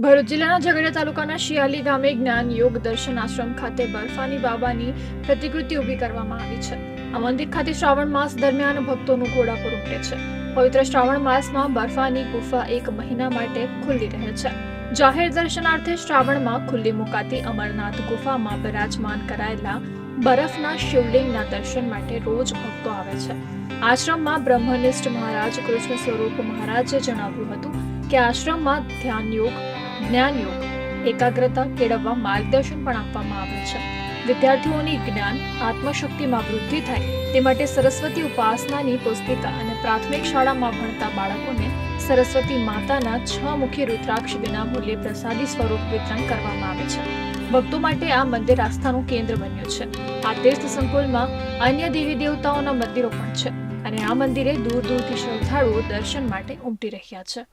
ભરૂચ જિલ્લાના ઝઘડિયા તાલુકાના શિયાલી ગામે જ્ઞાન યોગ દર્શન આશ્રમ ખાતે બર્ફાની બાબાની પ્રતિકૃતિ ઊભી કરવામાં આવી છે। આ મંદિર ખાતે શ્રાવણ માસ દરમિયાન ભક્તોનું ઘોડાપુર ઉમટે છે। પવિત્ર શ્રાવણ માસમાં બર્ફાની ગુફા 1 મહિના માટે ખુલ્લી રહે છે। જાહેર દર્શનાર્થે શ્રાવણમાં ખુલ્લી મુકાતી અમરનાથ ગુફામાં બિરાજમાન કરાયેલા બરફના શિવલિંગના દર્શન માટે રોજ ભક્તો આવે છે। આશ્રમમાં બ્રહ્મનિષ્ઠ મહારાજ કૃષ્ણ સ્વરૂપ મહારાજે જણાવ્યું હતું કે આશ્રમમાં ધ્યાન યોગ, જ્ઞાન યોગ, એકાગ્રતા કેળવવા માર્ગદર્શન પણ આપવામાં આવે છે। વિદ્યાર્થીઓની જ્ઞાન આત્મશક્તિમાં વૃદ્ધિ થાય તે માટે સરસ્વતી ઉપાસનાની પુસ્તિકા અને પ્રાથમિક શાળામાં ભણતા બાળકોને સરસ્વતી માતાના 6 મુખી રુદ્રાક્ષ વિનામૂલ્યે પ્રસાદી સ્વરૂપ વિતરણ કરવામાં આવે છે। ભક્તો માટે આ મંદિર આસ્થાનું કેન્દ્ર બન્યું છે। આ તીર્થ સંકુલમાં અન્ય દેવી દેવતાઓના મંદિરો પણ છે અને આ મંદિરે દૂર દૂરથી શ્રદ્ધાળુઓ દર્શન માટે ઉમટી રહ્યા છે।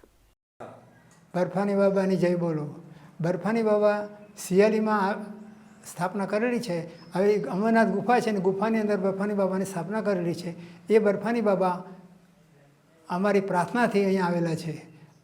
બર્ફાની બાબાની જય બોલો। બર્ફાની બાબા શિયાળીમાં સ્થાપના કરેલી છે। આવી અમરનાથ ગુફા છે ને ગુફાની અંદર બર્ફાની બાબાની સ્થાપના કરેલી છે। એ બર્ફાની બાબા અમારી પ્રાર્થનાથી અહીંયા આવેલા છે।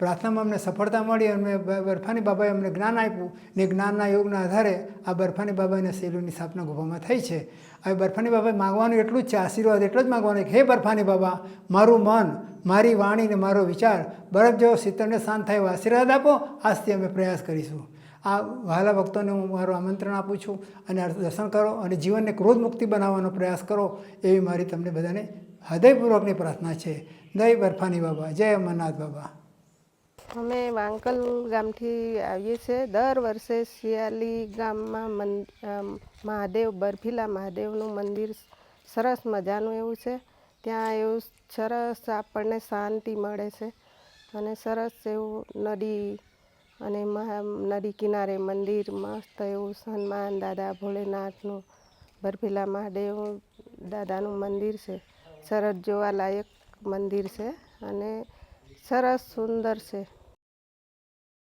પ્રાર્થનામાં અમને સફળતા મળી અને બર્ફાની બાબાએ અમને જ્ઞાન આપ્યું ને જ્ઞાનના યોગના આધારે આ બર્ફાની બાબાના શિવલિંગની સ્થાપના ગુફામાં થઈ છે। હવે બર્ફાની બાબાએ માગવાનું એટલું જ છે, આશીર્વાદ એટલો જ માગવાનો કે હે બર્ફાની બાબા, મારું મન, મારી વાણી ને મારો વિચાર બરફ જેવો શીતળને શાંત થાય એવો આશીર્વાદ આપો। આજથી અમે પ્રયાસ કરીશું। આ વહાલા ભક્તોને હું મારું આમંત્રણ આપું છું અને દર્શન કરો અને જીવનને ક્રોધ મુક્તિ બનાવવાનો પ્રયાસ કરો એવી મારી તમને બધાને હૃદયપૂર્વકની પ્રાર્થના છે। જય બર્ફાની બાબા, જય અમરનાથ બાબા। અમે વાંકલ ગામથી આવીએ છીએ। દર વર્ષે શિયાલી ગામમાં મહાદેવ બર્ફીલા મહાદેવનું મંદિર સરસ મજાનું એવું છે। ત્યાં એવું સરસ આપણને શાંતિ મળે છે અને સરસ એવું નદી અને નદી કિનારે મંદિર મસ્ત એવું હનુમાન દાદા ભોલેનાથનું બર્ફીલા મહાદેવ દાદાનું મંદિર છે। સરસ જોવાલાયક મંદિર છે અને સરસ સુંદર છે।